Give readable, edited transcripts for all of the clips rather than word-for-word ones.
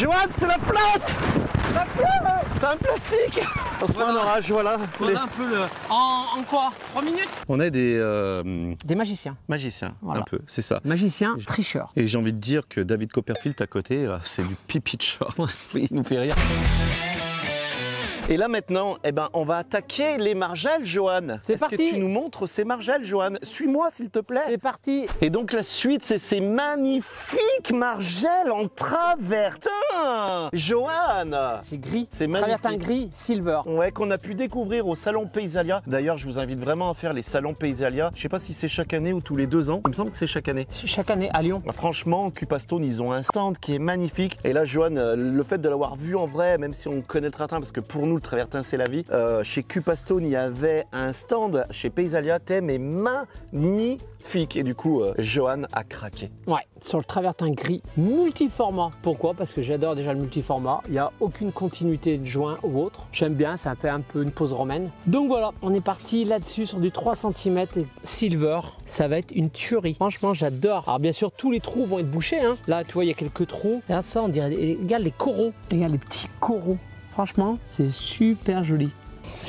Johan, c'est la flotte! La flotte! C'est un plastique! On se prend un orage, voilà. Voilà un peu le... En quoi? 3 minutes? On est des magiciens. Magiciens, Voilà. un peu, c'est ça. Magiciens, tricheurs. Et j'ai envie de dire que David Copperfield à côté, c'est du pipi de chat. Il nous fait rire. Et là maintenant, eh ben, on va attaquer les margelles, Johan. C'est parti. Est-ce que tu nous montres ces margelles, Johan? Suis-moi, s'il te plaît. C'est parti. Et donc la suite, c'est ces magnifiques margelles en travertin. Johan, C'est gris. c'est magnifique. Travertin gris, silver. Ouais, qu'on a pu découvrir au Salon Paysalia. D'ailleurs, je vous invite vraiment à faire les salons Paysalia. Je sais pas si c'est chaque année ou tous les 2 ans. Il me semble que c'est chaque année. Chaque année à Lyon. Franchement, Cupastone, ils ont un stand qui est magnifique. Et là, Johan, le fait de l'avoir vu en vrai, même si on connaît le travertin, parce que pour nous, le travertin, c'est la vie. Chez Cupastone, il y avait un stand chez Paysalia, thème est magnifique. Et du coup, Johan a craqué. Ouais, sur le travertin gris multiformat. Pourquoi? Parce que j'adore déjà le multiformat. Il n'y a aucune continuité de joint ou autre. J'aime bien, ça fait un peu une pose romaine. Donc voilà, on est parti là-dessus sur du 3 cm et silver. Ça va être une tuerie. Franchement, j'adore. Alors bien sûr, tous les trous vont être bouchés. Hein. Là, tu vois, il y a quelques trous. Regarde ça, on dirait. Regarde les coraux. Regarde les petits coraux. Franchement, c'est super joli.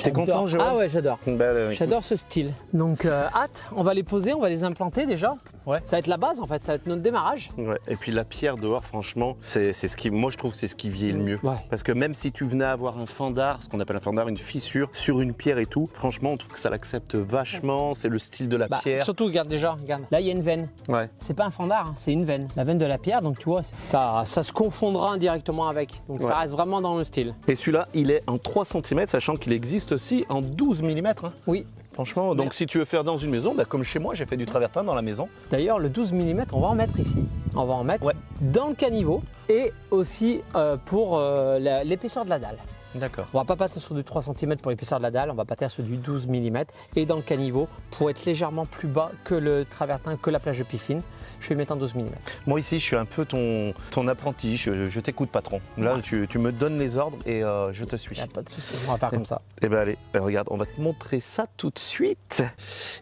T'es content, Johan? Ah ouais, j'adore. Bah, J'adore ce style. Donc hâte, on va les poser, on va les implanter déjà. Ouais. Ça va être la base en fait, ça va être notre démarrage. Ouais. Et puis la pierre dehors, franchement, c'est ce qui, moi je trouve que c'est ce qui vieillit le mieux. Ouais. Parce que même si tu venais avoir un fendard, ce qu'on appelle un fendard, une fissure sur une pierre et tout, franchement, on trouve que ça l'accepte vachement. C'est le style de la pierre. Surtout, regarde déjà, regarde. Là, il y a une veine. Ouais. C'est pas un fendard, hein, c'est une veine. La veine de la pierre, donc tu vois, ça se confondra indirectement avec. Donc Ouais. ça reste vraiment dans le style. Et celui-là, il est en 3 cm, sachant qu'il existe aussi en 12 mm. Hein. Oui. Franchement, donc si tu veux faire dans une maison, bah, comme chez moi, j'ai fait du travertin dans la maison. D'ailleurs, le 12 mm, on va en mettre ici. On va en mettre dans le caniveau et aussi pour l'épaisseur de la dalle. D'accord. On va pas partir sur du 3 cm pour l'épaisseur de la dalle, on va partir sur du 12 mm et dans le caniveau pour être légèrement plus bas que le travertin, que la plage de piscine, je vais mettre en 12 mm. Moi ici, je suis un peu ton apprenti, je t'écoute patron. Là, tu me donnes les ordres et je te suis. Il n'y a pas de souci, on va faire comme ça. Eh bien allez, regarde, on va te montrer ça tout de suite.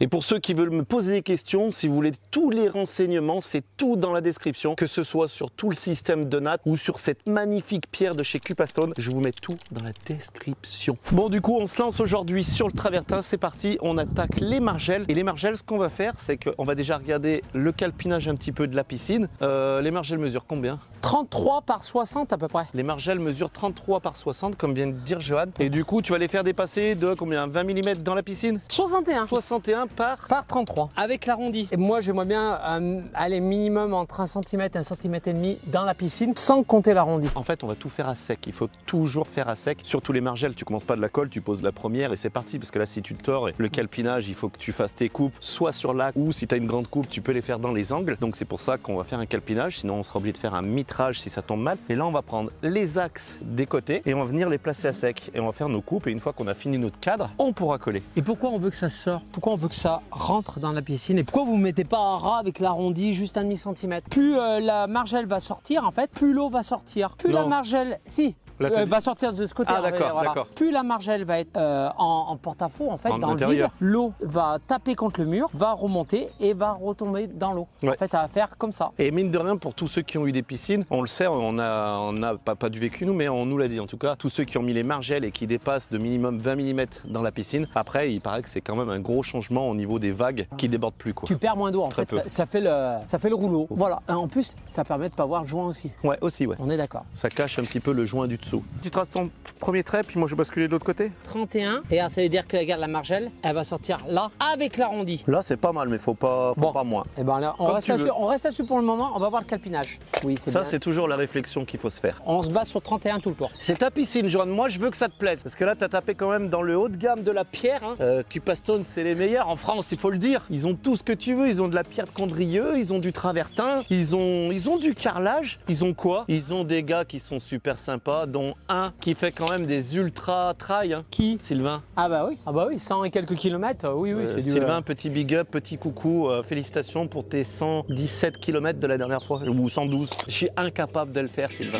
Et pour ceux qui veulent me poser des questions, si vous voulez tous les renseignements, c'est tout dans la description, que ce soit sur tout le système de natte ou sur cette magnifique pierre de chez Cupastone, je vous mets tout dans la description. Bon, du coup, on se lance aujourd'hui sur le travertin, c'est parti, on attaque les margelles. Et les margelles, ce qu'on va faire, c'est qu'on va déjà regarder le calpinage un petit peu de la piscine. Les margelles mesurent combien? 33 par 60 à peu près. Les margelles mesurent 33 par 60, comme vient de dire Johan. Et du coup, tu vas les faire dépasser de combien? 20 mm dans la piscine? 61 61 par 33 avec l'arrondi. Et moi j'aimerais bien aller minimum entre 1 cm et 1,5 cm dans la piscine sans compter l'arrondi. En fait, on va tout faire à sec. Il faut toujours faire à sec. Surtout les margelles, tu commences pas de la colle, tu poses la première et c'est parti. Parce que là, si tu te tords, le calpinage, il faut que tu fasses tes coupes soit sur l'axe ou si tu as une grande coupe, tu peux les faire dans les angles. Donc c'est pour ça qu'on va faire un calpinage. Sinon, on sera obligé de faire un mitrage si ça tombe mal. Et là, on va prendre les axes des côtés et on va venir les placer à sec. Et on va faire nos coupes. Et une fois qu'on a fini notre cadre, on pourra coller. Et pourquoi on veut que ça sort? Pourquoi on veut que ça rentre dans la piscine? Et pourquoi vous ne mettez pas un ras avec l'arrondi juste 1,5 cm? Plus la margelle va sortir, en fait, plus l'eau va sortir. Plus la margelle... Si. Là, va sortir de ce côté. Ah d'accord, d'accord. Plus la margelle va être en porte-à-faux, en fait, En dans intérieur. le vide, l'eau va taper contre le mur, va remonter et va retomber dans l'eau. Ouais. En fait, ça va faire comme ça. Et mine de rien, pour tous ceux qui ont eu des piscines, on le sait, on a pas du vécu nous, mais on nous l'a dit en tout cas, tous ceux qui ont mis les margelles et qui dépassent de minimum 20 mm dans la piscine, après il paraît que c'est quand même un gros changement au niveau des vagues qui débordent plus quoi. Tu perds moins d'eau en Très fait, peu. ça fait le rouleau. Voilà. En plus, ça permet de pas voir le joint aussi. Ouais, aussi ouais. On est d'accord. Ça cache un petit peu le joint du dessous. Tu traces ton premier trait, puis moi je bascule de l'autre côté. 31. Et alors, ça veut dire que regarde la margelle, elle va sortir là avec l'arrondi. Là c'est pas mal, mais faut pas moins. Et ben là, on reste là-dessus pour le moment. On va voir le calpinage. Oui, c'est Ça bien. c'est toujours la réflexion qu'il faut se faire. On se base sur 31 tout le tour. C'est ta piscine, Johan. Moi, je veux que ça te plaise. Parce que là, tu as tapé quand même dans le haut de gamme de la pierre. Hein. Cupastone, c'est les meilleurs en France, il faut le dire. Ils ont tout ce que tu veux. Ils ont de la pierre de Condrieu, ils ont du travertin, ils ont du carrelage. Ils ont quoi? Ils ont des gars qui sont super sympas, dont un qui fait quand même des ultra trail. Hein. Qui? Sylvain. Ah bah oui, 100 et quelques kilomètres. Oui, c'est du... Sylvain, petit big up, petit coucou. Félicitations pour tes 117 km de la dernière fois. Ou 112. Je suis incapable de le faire, Sylvain.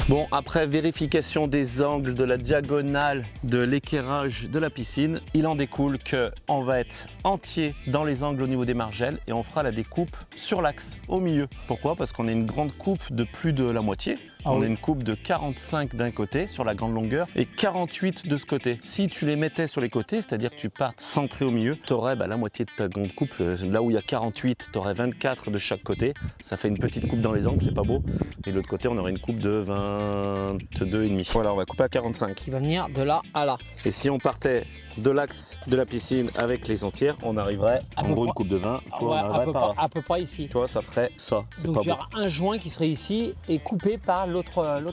Bon, après vérification des angles, de la diagonale, de l'équerrage de la piscine, il en découle qu'on va être entier dans les angles au niveau des margelles et on fera la découpe sur l'axe, au milieu. Pourquoi? Parce qu'on a une grande coupe de plus de la moitié. On a une coupe de 45 d'un côté sur la grande longueur et 48 de ce côté. Si tu les mettais sur les côtés, c'est-à-dire que tu pars centré au milieu, tu aurais la moitié de ta grande coupe. Là où il y a 48, tu aurais 24 de chaque côté. Ça fait une petite coupe dans les angles, c'est pas beau. Et de l'autre côté, on aurait une coupe de 22,5. Voilà, on va couper à 45. Qui va venir de là à là. Et si on partait de l'axe de la piscine avec les entières, on arriverait en gros une coupe de 20. Tu vois, on arriverait par là. À peu près ici. Tu vois, ça ferait ça. Donc il y aura un joint qui serait ici et coupé par l'autre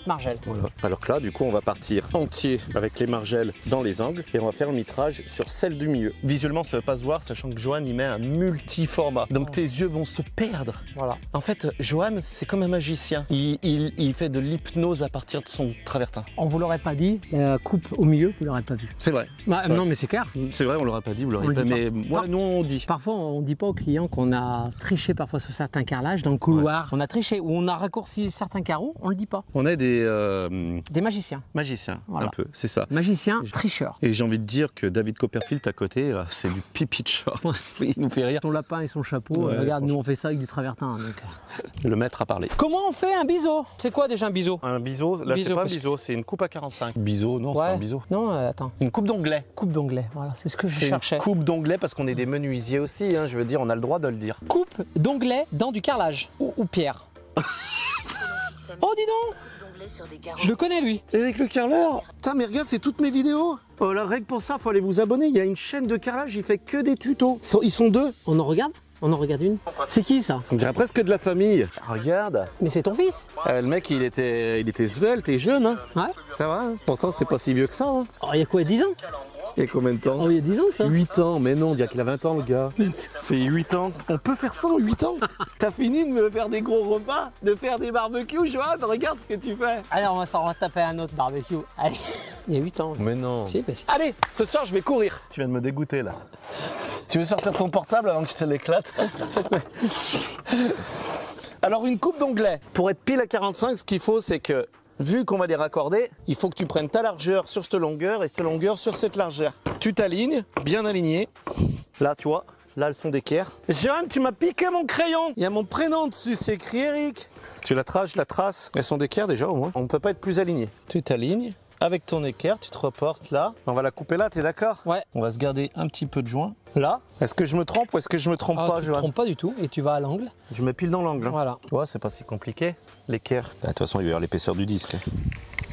margelle. Voilà. Alors que là, du coup, on va partir entier avec les margelles dans les angles et on va faire le mitrage sur celle du milieu. Visuellement, ça ne va pas se voir, sachant que Johan y met un multi-format. Donc tes yeux vont se perdre. Voilà. En fait, Johan, c'est comme un magicien. Il fait de l'hypnose à partir de son travertin. On vous l'aurait pas dit, la coupe au milieu, vous l'aurez pas vu. C'est vrai. Bah, non, mais c'est clair. C'est vrai, on l'aurait pas dit, vous l'aurez pas. Mais moi, nous, on dit. Parfois, on dit pas aux clients qu'on a triché parfois sur certains carrelages dans le couloir. Ouais. On a triché ou on a raccourci certains carreaux, on le dit pas. On est des magiciens. Magiciens, voilà. Un peu, c'est ça. Magiciens, tricheurs. Et j'ai envie de dire que David Copperfield à côté, c'est du pipi de chat. Il nous fait rire. Son lapin et son chapeau, ouais, regarde, nous on fait ça avec du travertin. Donc... Le maître a parlé. Comment on fait un biseau? C'est quoi déjà un biseau? Un biseau, là c'est pas un biseau, c'est une coupe à 45. Biseau, non, c'est pas un biseau. Non, attends. Une coupe d'onglet. Coupe d'onglet, voilà, c'est ce que je cherchais. Une coupe d'onglet parce qu'on est des menuisiers aussi, hein, je veux dire, on a le droit de le dire. Coupe d'onglet dans du carrelage. Ou pierre. Oh, dis donc! Je le connais lui. Avec le carreleur. Putain, mais regarde, c'est toutes mes vidéos. Oh, la règle pour ça, faut aller vous abonner. Il y a une chaîne de carrelage, il fait que des tutos. Ils sont deux. On en regarde? On en regarde une? C'est qui ça? On dirait presque de la famille. Regarde. Mais c'est ton fils? Le mec, il était svelte et jeune. Hein. Ouais. Ça va. Hein. Pourtant, c'est pas si vieux que ça. Hein. Oh, il y a quoi, 10 ans? Il y a combien de temps? Oh, il y a 10 ans ça? 8 ans, mais non, on dirait qu'il a 20 ans le gars. C'est 8 ans. On peut faire ça en 8 ans? T'as fini de me faire des gros repas? De faire des barbecues, Johan? Regarde ce que tu fais. Allez, on va s'en retaper un autre barbecue. Allez, il y a 8 ans. Mais non. Si, bah si. Allez, ce soir je vais courir. Tu viens de me dégoûter là. Tu veux sortir ton portable avant que je te l'éclate? Alors une coupe d'onglet. Pour être pile à 45, ce qu'il faut c'est que vu qu'on va les raccorder, il faut que tu prennes ta largeur sur cette longueur et cette longueur sur cette largeur. Tu t'alignes, bien aligné. Là, tu vois, là, elles sont d'équerre. Johan, tu m'as piqué mon crayon. Il y a mon prénom dessus, c'est écrit Eric. Tu la traces, je la trace. Elles sont d'équerre déjà au moins. On ne peut pas être plus aligné. Tu t'alignes. Avec ton équerre, tu te reportes là. On va la couper là, t'es d'accord? Ouais. On va se garder un petit peu de joint. Là, est-ce que je me trompe ou est-ce que je me trompe pas, Johan? Tu ne te trompes pas du tout et tu vas à l'angle. Je mets pile dans l'angle. Hein. Voilà. Ouais, c'est pas si compliqué. L'équerre. De toute façon, il va y avoir l'épaisseur du disque.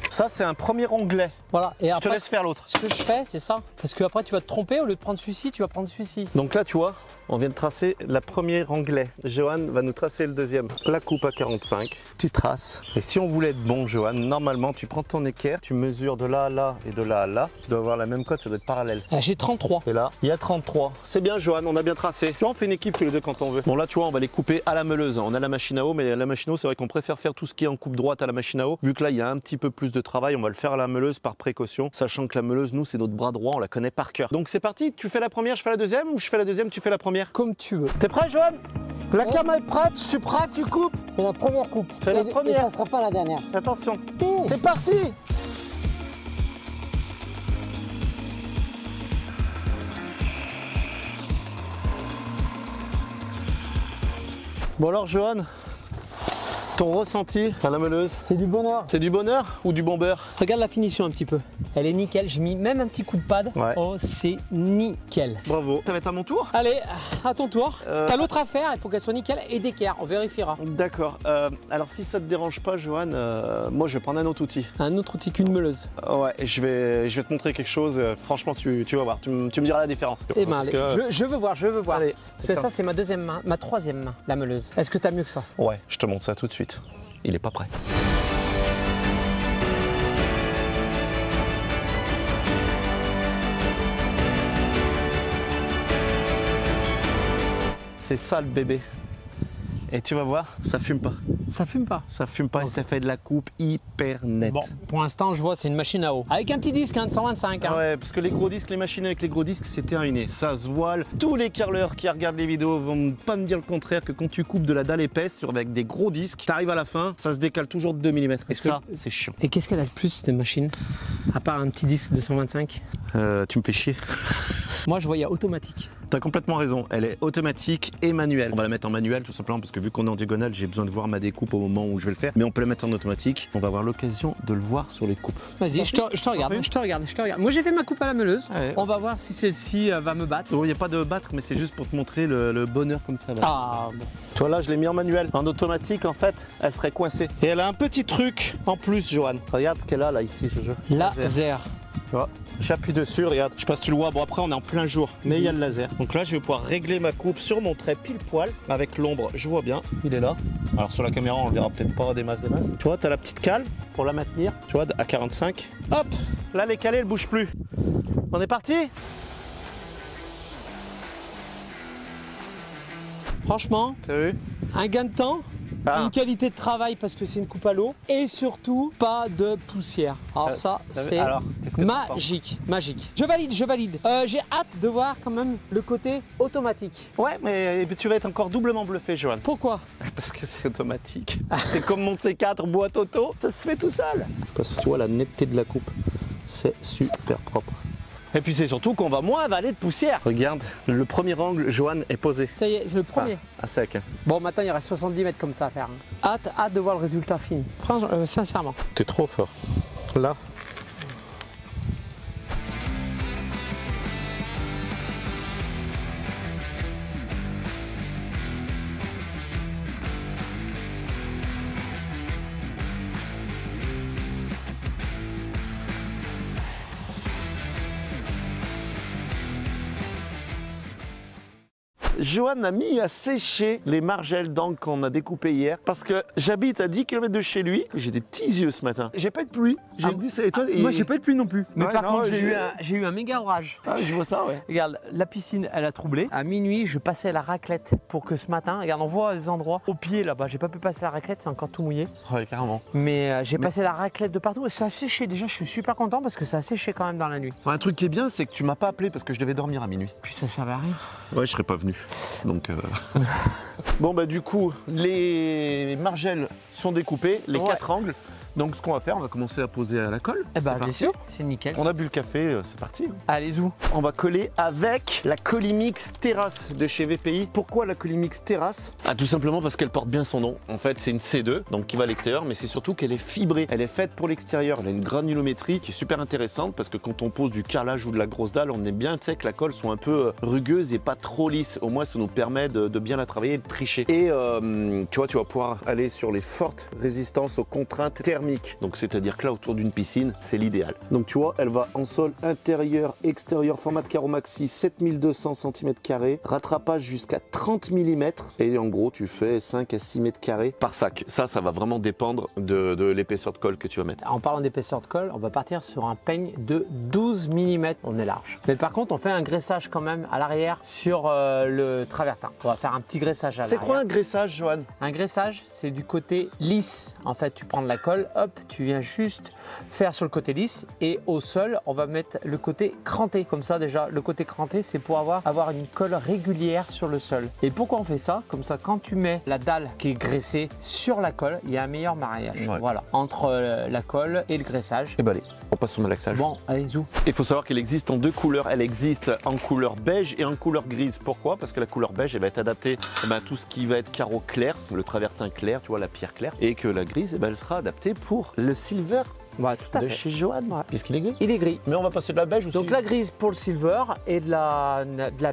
Ça, c'est un premier onglet. Voilà. Et après, je te laisse faire l'autre. Ce que je fais, c'est ça. Parce qu'après, tu vas te tromper. Au lieu de prendre celui-ci, tu vas prendre celui-ci. Donc là, tu vois, on vient de tracer la première onglet. Johan va nous tracer le deuxième. La coupe à 45. Tu traces. Et si on voulait être bon, Johan, normalement, tu prends ton équerre, tu mesures de là à là et de là à là. Tu dois avoir la même cote, ça doit être parallèle. J'ai 33. Et là, il y a 33. C'est bien, Johan, on a bien tracé. Tu vois, on fait une équipe tous les deux quand on veut. Bon, là, tu vois, on va les couper à la meuleuse. On a la machine à eau, mais la machine à eau, c'est vrai qu'on préfère faire tout ce qui est en coupe droite à la machine à eau. Vu que là, il y a un petit peu plus de travail, on va le faire à la meuleuse par précaution, sachant que la meuleuse, nous, c'est notre bras droit, on la connaît par cœur. Donc c'est parti, tu fais la première, je fais la deuxième, ou je fais la deuxième, tu fais la première? Comme tu veux. T'es prêt, Johan? La cam est prête, je suis prêt, tu coupes. C'est la première coupe. C'est la première. Et ça sera pas la dernière. Attention. C'est parti. Bon alors, Johan, ton ressenti à la meuleuse? C'est du bonheur. C'est du bonheur ou du bon beurre? Regarde la finition un petit peu. Elle est nickel. J'ai mis même un petit coup de pad. Ouais. Oh, c'est nickel. Bravo. Ça va être à mon tour? Allez, à ton tour. T'as l'autre à faire. Il faut qu'elle soit nickel et d'équerre. On vérifiera. D'accord. Alors si ça te dérange pas, Johan, moi je vais prendre un autre outil. Un autre outil qu'une meuleuse. Ouais, je vais te montrer quelque chose. Franchement, tu vas voir. Tu me diras la différence. Eh ben, allez. Je veux voir. Allez, parce que ça, c'est ma deuxième main, ma troisième main, la meuleuse. Est-ce que t'as mieux que ça? Ouais, je te montre ça tout de suite. Il est pas prêt. C'est ça le bébé. Et tu vas voir, ça fume pas. Ça fume pas. Ça fume pas et ça fait de la coupe hyper nette. Bon, pour l'instant, je vois, c'est une machine à eau. Avec un petit disque, hein, de 125. Hein. Ouais, parce que les gros disques, les machines avec les gros disques, c'est terminé. Ça se voile. Tous les carleurs qui regardent les vidéos vont pas me dire le contraire que quand tu coupes de la dalle épaisse avec des gros disques, t'arrives à la fin, ça se décale toujours de 2 mm. Et ça, c'est chiant. Et qu'est-ce qu'elle a de plus, cette machine? À part un petit disque de 125? Tu me fais chier. Moi, je vois, il y a automatique. T'as complètement raison, elle est automatique et manuelle. On va la mettre en manuel tout simplement parce que vu qu'on est en diagonale, j'ai besoin de voir ma découpe au moment où je vais le faire. Mais on peut la mettre en automatique. On va avoir l'occasion de le voir sur les coupes. Vas-y, je te regarde. Moi, j'ai fait ma coupe à la meuleuse. Ouais. On va voir si celle-ci va me battre. Il n'y a pas de battre, mais c'est juste pour te montrer le bonheur comme ça. Là, ah, bon. Tu vois, là, je l'ai mis en manuel. En automatique, en fait, elle serait coincée. Et elle a un petit truc en plus, Johan. Regarde ce qu'elle a là, ici, Jojo. Laser. Tu vois, j'appuie dessus, regarde. Je sais pas si tu le vois. Bon, après, on est en plein jour, mais il y a le laser. Donc là, je vais pouvoir régler ma coupe sur mon trait pile poil. Avec l'ombre, je vois bien. Il est là. Alors, sur la caméra, on le verra peut-être pas des masses. Tu vois, tu as la petite cale pour la maintenir. Tu vois, à 45. Hop, là, les calés, elles bougent plus. On est parti? Franchement, t'as vu? Un gain de temps. Une qualité de travail parce que c'est une coupe à l'eau et surtout pas de poussière. Alors ça c'est magique, magique. Je valide. J'ai hâte de voir quand même le côté automatique. Ouais, mais tu vas être encore doublement bluffé, Johan. Pourquoi? Parce que c'est automatique. C'est comme mon C4 boîte auto, ça se fait tout seul. Parce que tu vois la netteté de la coupe, c'est super propre. Et puis c'est surtout qu'on va moins avaler de poussière. Regarde, le premier angle, Johan, est posé. Ça y est, c'est le premier. À sec. Bon, maintenant il reste 70 mètres comme ça à faire. Hâte de voir le résultat fini. Franchement, sincèrement. T'es trop fort. Là. Johan a mis à sécher les margelles d'angle qu'on a découpées hier parce que j'habite à 10 km de chez lui. J'ai des petits yeux ce matin. J'ai pas eu de pluie. Moi j'ai pas eu de pluie non plus. Mais ouais, par contre j'ai eu un méga orage. Ah, je vois ça, ouais. Regarde, la piscine elle a troublé. À minuit je passais la raclette pour que ce matin, regarde on voit les endroits au pied là-bas. J'ai pas pu passer la raclette, c'est encore tout mouillé. Ouais, carrément. Mais j'ai passé la raclette de partout et ça a séché déjà. Je suis super content parce que ça a séché quand même dans la nuit. Un truc qui est bien, c'est que tu m'as pas appelé parce que je devais dormir à minuit. Puis ça servait à rien. Ouais, je serais pas venu. Donc bon bah du coup les margelles sont découpées, les 4 angles. Donc ce qu'on va faire, on va commencer à poser à la colle. Eh bah bien sûr, c'est nickel. On a bu le café, c'est parti. Allez où? On va coller avec la Colimix Terrasse de chez VPI. Pourquoi la Colimix Terrasse? Ah, tout simplement parce qu'elle porte bien son nom. En fait c'est une C2, donc qui va à l'extérieur, mais c'est surtout qu'elle est fibrée. Elle est faite pour l'extérieur, elle a une granulométrie qui est super intéressante parce que quand on pose du carrelage ou de la grosse dalle, on est bien, tu sais, que la colle soit un peu rugueuse et pas trop lisse. Au moins ça nous permet de bien la travailler et de tricher. Et tu vois, tu vas pouvoir aller sur les fortes résistances aux contraintes thermiques. Donc c'est-à-dire que là autour d'une piscine, c'est l'idéal. Donc tu vois, elle va en sol intérieur, extérieur, format de carreau maxi 7200 cm², rattrapage jusqu'à 30 mm et en gros tu fais 5 à 6 m² par sac. Ça va vraiment dépendre de l'épaisseur de colle que tu vas mettre. En parlant d'épaisseur de colle, on va partir sur un peigne de 12 mm. On est large. Mais par contre, on fait un graissage quand même à l'arrière sur le travertin. On va faire un petit graissage à l'arrière. C'est quoi un graissage, Johan? Un graissage, c'est du côté lisse. En fait, tu prends de la colle, hop, tu viens juste faire sur le côté lisse et au sol, on va mettre le côté cranté. Comme ça, déjà, le côté cranté, c'est pour avoir une colle régulière sur le sol. Et pourquoi on fait ça? Comme ça, quand tu mets la dalle qui est graissée sur la colle, il y a un meilleur mariage. Ouais. Voilà, entre la colle et le graissage. Et bah allez, on passe au malaxage. Bon, allez, zou. Il faut savoir qu'elle existe en 2 couleurs. Elle existe en couleur beige et en couleur grise. Pourquoi? Parce que la couleur beige, elle va être adaptée à tout ce qui va être carreau clair, le travertin clair, tu vois, la pierre claire. Et que la grise, elle sera adaptée pour le silver. Ouais, tout à fait. Chez Johan, puisqu'il est gris. Il est gris. Mais on va passer de la beige aussi. Donc la grise pour le silver et de la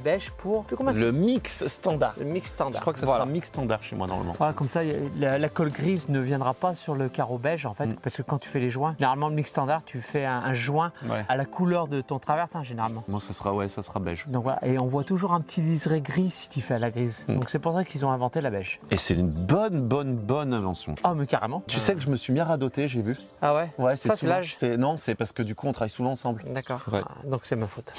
beige pour le mix standard. Le mix standard. Je crois que ça sera un mix standard chez moi normalement. Voilà, comme ça, la colle grise ne viendra pas sur le carreau beige en fait, parce que quand tu fais les joints, généralement le mix standard, tu fais un joint à la couleur de ton travertin généralement. Moi, ça sera beige. Donc voilà, et on voit toujours un petit liseré gris si tu fais à la grise. Donc c'est pour ça qu'ils ont inventé la beige. Et c'est une bonne invention. Ah mais carrément. Tu sais que je me suis mis à radoter, j'ai vu. Ah ouais. Ouais, ça c'est l'âge. Non, c'est parce que du coup on travaille souvent ensemble. D'accord. Ouais. Ah, donc c'est ma faute.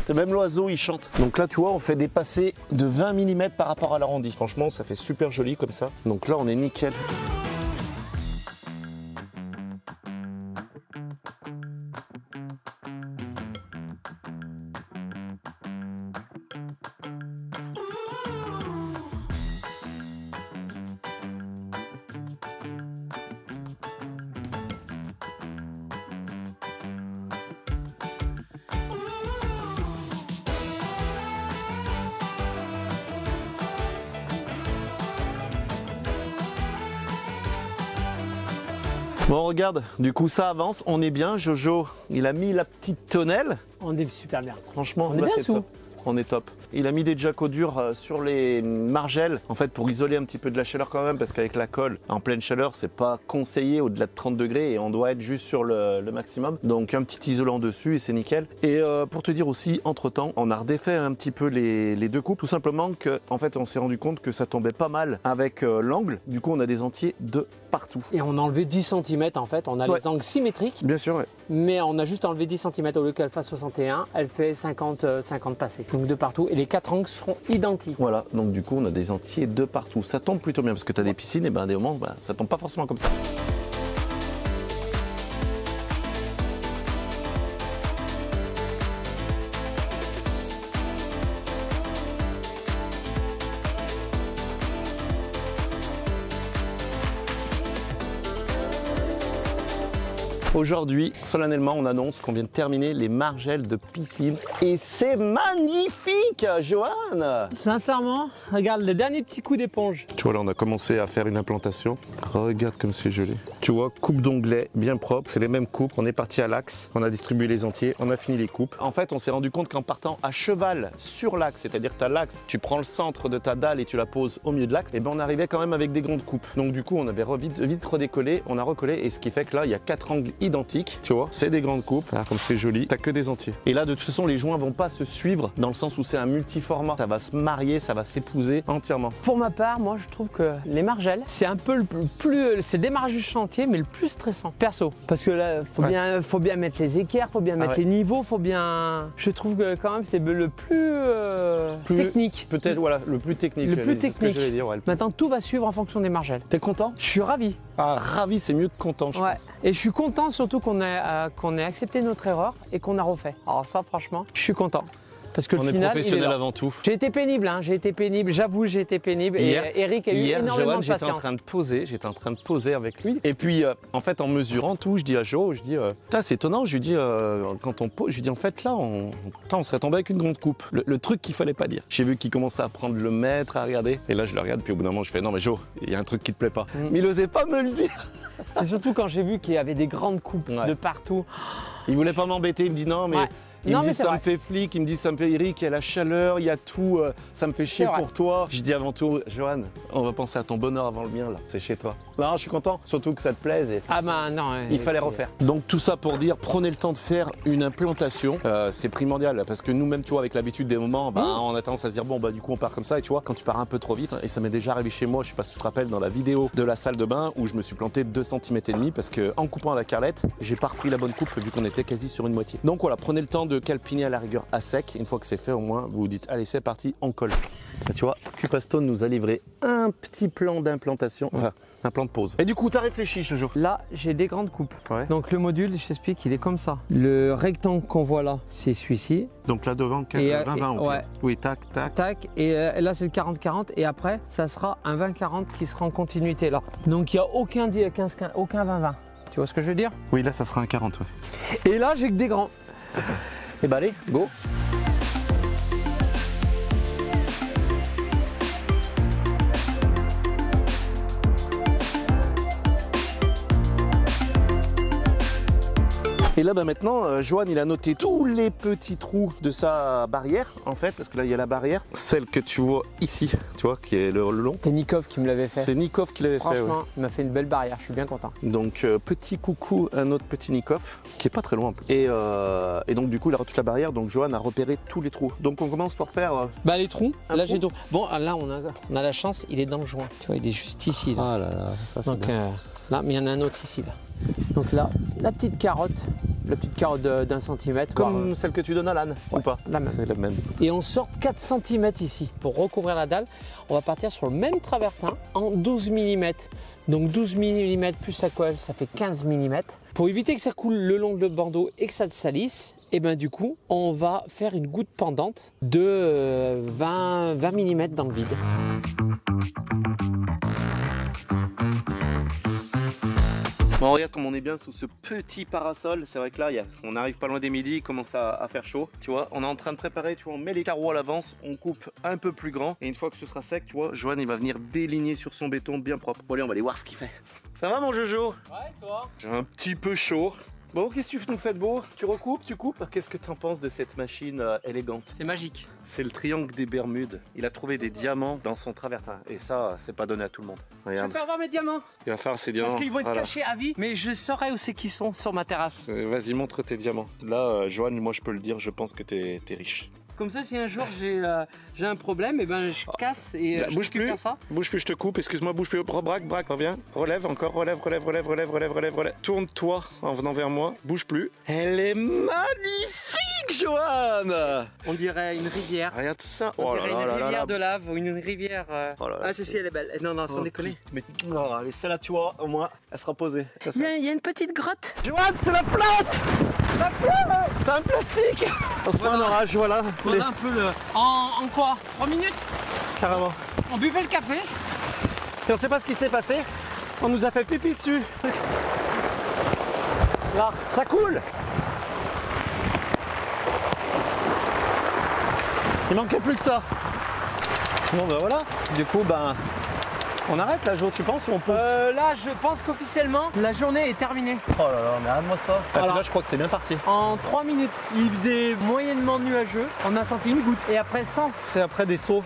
Même l'oiseau il chante. Donc là tu vois on fait des passés de 20 mm par rapport à l'arrondi. Franchement ça fait super joli comme ça. Donc là on est nickel. Bon regarde, du coup ça avance, on est bien. Jojo, il a mis la petite tonnelle. On est super bien. Franchement, on est bien sous. Top. On est top. Il a mis des jacos durs sur les margelles, en fait pour isoler un petit peu de la chaleur quand même, parce qu'avec la colle, en pleine chaleur, c'est pas conseillé au-delà de 30 degrés et on doit être juste sur le maximum. Donc un petit isolant dessus et c'est nickel. Et pour te dire aussi, entre temps, on a redéfait un petit peu les deux coupes, tout simplement que, en fait, on s'est rendu compte que ça tombait pas mal avec l'angle. Du coup, on a des entiers de partout. Et on a enlevé 10 cm en fait, on a les angles symétriques. Bien sûr, ouais. Mais on a juste enlevé 10 cm au lieu qu'elle fasse 61, elle fait 50 passés. Donc de partout et les 4 angles seront identiques. Voilà, donc du coup on a des entiers de partout. Ça tombe plutôt bien parce que tu as des piscines et ben à des moments ça tombe pas forcément comme ça. Aujourd'hui, solennellement, on annonce qu'on vient de terminer les margelles de piscine et c'est magnifique, Johan! Sincèrement, regarde le dernier petit coup d'éponge. Tu vois, là, on a commencé à faire une implantation. Regarde comme c'est joli. Tu vois, coupe d'onglet bien propre, c'est les mêmes coupes. On est parti à l'axe, on a distribué les entiers, on a fini les coupes. En fait, on s'est rendu compte qu'en partant à cheval sur l'axe, c'est-à-dire que tu as l'axe, tu prends le centre de ta dalle et tu la poses au milieu de l'axe, et ben on arrivait quand même avec des grandes coupes. Donc du coup, on avait vite redécollé, on a recollé, et ce qui fait que là, il y a 4 angles identiques, tu vois, c'est des grandes coupes. Là, comme c'est joli, t'as que des entiers. Et là, de toute façon, les joints vont pas se suivre dans le sens où c'est un multiformat. Ça va se marier, ça va s'épouser entièrement. Pour ma part, moi, je trouve que les margelles, c'est un peu le plus, c'est le démarrage du chantier, mais le plus stressant, perso. Parce que là, faut bien mettre les équerres, faut bien mettre les niveaux, faut bien. Je trouve que quand même, c'est le plus technique. Peut-être, voilà, le plus technique. Le plus technique. Ce que j'allais dire, ouais, Maintenant, tout va suivre en fonction des margelles. T'es content? Je suis ravi. Ah, ravi, c'est mieux que content, je pense. Et je suis content surtout qu'on ait accepté notre erreur et qu'on a refait. Alors ça, franchement, je suis content. Parce que on le est final, professionnel avant tout. J'ai été pénible, j'avoue, j'ai été pénible. Hier, et Eric a eu énormément de patience. J'étais en train de poser avec lui. Et puis, en fait, en mesurant tout, je dis à Jo, c'est étonnant, je lui dis, quand on pose, je lui dis, en fait, là, on serait tombé avec une grande coupe. Le truc qu'il fallait pas dire. J'ai vu qu'il commençait à prendre le mètre, à regarder. Et là, je le regarde, puis au bout d'un moment, je fais, non, mais Jo, il y a un truc qui te plaît pas. Mais il osait pas me le dire. C'est surtout quand j'ai vu qu'il y avait des grandes coupes de partout. Il voulait pas m'embêter, il me dit non, mais. Il me dit ça me fait flic, il me dit ça me fait Eric, il y a la chaleur, il y a tout, ça me fait chier pour toi. Je dis avant tout, Johan, on va penser à ton bonheur avant le mien là, c'est chez toi. Non, je suis content, surtout que ça te plaise. Et il fallait refaire. Donc tout ça pour dire, prenez le temps de faire une implantation, c'est primordial parce que nous-mêmes, tu vois, avec l'habitude des moments, on a tendance à se dire bon du coup on part comme ça et tu vois, quand tu pars un peu trop vite, et ça m'est déjà arrivé chez moi, je sais pas si tu te rappelles dans la vidéo de la salle de bain où je me suis planté 2 cm et demi parce que en coupant à la carrelette, j'ai pas repris la bonne coupe vu qu'on était quasi sur une moitié. Donc voilà, prenez le temps de calpiner à la rigueur à sec. Une fois que c'est fait, au moins vous vous dites allez c'est parti, on colle. Là, tu vois, Cupastone nous a livré un petit plan d'implantation, enfin un plan de pause. Et du coup, tu as réfléchi, Jojo? Là, j'ai des grandes coupes. Donc le module, je t'explique, il est comme ça. Le rectangle qu'on voit là, c'est celui-ci. Donc là devant, 20-20. Oui, tac, tac. Tac. Et là, c'est le 40-40. Et après, ça sera un 20-40 qui sera en continuité là. Donc il n'y a aucun 20-20. Tu vois ce que je veux dire? Oui, là, ça sera un 40, ouais. Et là, j'ai que des grands. Et bah allez, go! Et là maintenant, Johan il a noté tous les petits trous de sa barrière en fait, parce que là il y a la barrière, celle que tu vois ici, tu vois, qui est le long. C'est Nikov qui me l'avait fait. C'est Nikov qui l'avait fait. Franchement, il m'a fait une belle barrière, je suis bien content. Donc petit coucou à notre petit Nikov, qui est pas très loin en plus. Et donc du coup il a toute la barrière, donc Johan a repéré tous les trous. Donc on commence par faire... les trous, là j'ai tout. Bon là on a la chance, il est dans le joint, tu vois, il est juste ici. Là. Ah là là, ça c'est bien. Là, mais il y en a un autre ici là. Donc là, la petite carotte d'un centimètre. Comme celle que tu donnes à l'âne, ou pas? La même. C'est la même. Et on sort 4 cm ici. Pour recouvrir la dalle, on va partir sur le même travertin en 12 mm. Donc 12 mm plus la colle, ça fait 15 mm. Pour éviter que ça coule le long de le bandeau et que ça te salisse, et ben du coup, on va faire une goutte pendante de 20 mm dans le vide. Bon, regarde comme on est bien sous ce petit parasol. C'est vrai que là, on arrive pas loin des midis, il commence à faire chaud. Tu vois, on est en train de préparer, tu vois, on met les carreaux à l'avance, on coupe un peu plus grand. Et une fois que ce sera sec, tu vois, Johan, il va venir déligner sur son béton bien propre. Bon, allez, on va aller voir ce qu'il fait. Ça va, mon Jojo? Ouais, toi? J'ai un petit peu chaud. Bon, qu'est-ce que tu nous fais de beau? Tu recoupes, tu coupes? Qu'est-ce que tu en penses de cette machine élégante? C'est magique. C'est le triangle des Bermudes. Il a trouvé des diamants dans son travertin. Et ça, c'est pas donné à tout le monde. Regarde. Je peux avoir mes diamants. Il va faire ses diamants. Parce qu'ils vont être Voilà. cachés à vie, mais je saurai où c'est qu'ils sont sur ma terrasse. Vas-y, montre tes diamants. Là, Johan, moi je peux le dire, je pense que t'es riche. Comme ça, si un jour j'ai un problème, et ben je casse et je Bouge plus, récupère ça. bouge plus, je te coupe, excuse-moi, bouge plus, braque, reviens, relève encore, relève. Tourne-toi en venant vers moi, bouge plus. Elle est magnifique, Johan! On dirait une rivière. Regarde ça. On Oh dirait là une là là rivière là. de lave ou une rivière. Oh là là. Ah, ceci, elle est belle. Non, sans déconner. Mais allez, celle-là, tu vois, au moins, elle sera posée. Ça, Il y a une petite grotte. Johan, c'est la plante! La plante! T'as un plastique! On se met en orage, voilà. Voilà un peu le. En quoi? 3 minutes? Carrément. On buvait le café. Et on sait pas ce qui s'est passé. On nous a fait pipi dessus. Là. Ça coule. Il manquait plus que ça. Bon ben voilà. Du coup on arrête là, Jo, tu penses, ou on pose? Là, je pense qu'officiellement, la journée est terminée. Oh là là, mais regarde-moi ça. Alors, là, je crois que c'est bien parti. En 3 minutes, il faisait moyennement nuageux. On a senti une goutte. Et après, sans. C'est après des sauts.